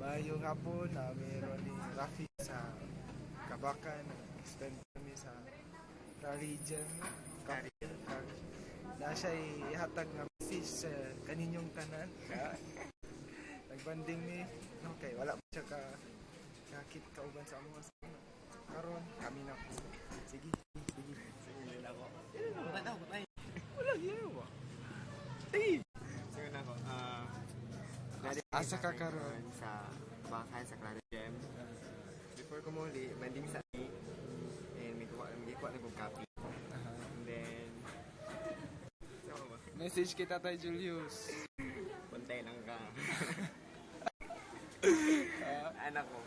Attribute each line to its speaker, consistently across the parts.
Speaker 1: Ngayong hapon, mayroon ni Rafi sa Kabakan. Spend kami sa Region. Na siya ihatag ng message sa kaninyong tanan. Nagbanding ni, okay, wala pa siya kakit kauban sa mga karon kami na po. Sige.
Speaker 2: Sige nila ko. Patay.
Speaker 1: Wala ginawa. Sige.
Speaker 2: Sige na ko.
Speaker 1: Asa ka karon
Speaker 2: sa Kabakan sa Claro Gem. Before ko muli, banding sa ni and may kuha na kong copy. And then
Speaker 1: message kita tayo Julius.
Speaker 2: Puntay lang ka. Anak ko.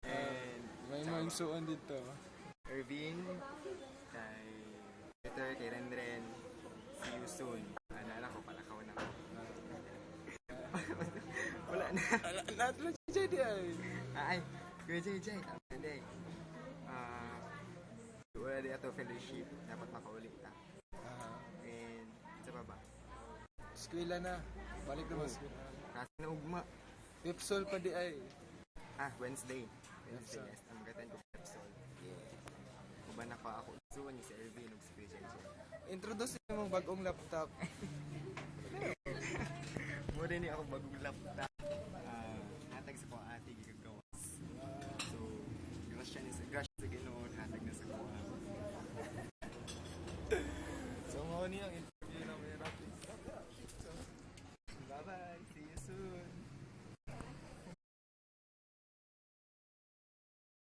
Speaker 2: And
Speaker 1: May magsuon dito.
Speaker 2: Irvin, kay Peter, kay Renren, see you soon. Anak ko, palakaw na ko. Wala na.
Speaker 1: Lahat lang siya dyan.
Speaker 2: Ay, Kuya JJ, hindi. Wala di ato fellowship, dapat makaulit ta. And, sa baba.
Speaker 1: Eskwela na. Balik na eskwela.
Speaker 2: Kasi na ugma.
Speaker 1: Pipsol pa di ay.
Speaker 2: Wednesday, yes. Ang gatan ko Pepsol. Kuba na pa ako. So, ni si Irvin, si Kuya JJ.
Speaker 1: Introduce niyo mong bagong laptop.
Speaker 2: Muna ni ako bagong laptop.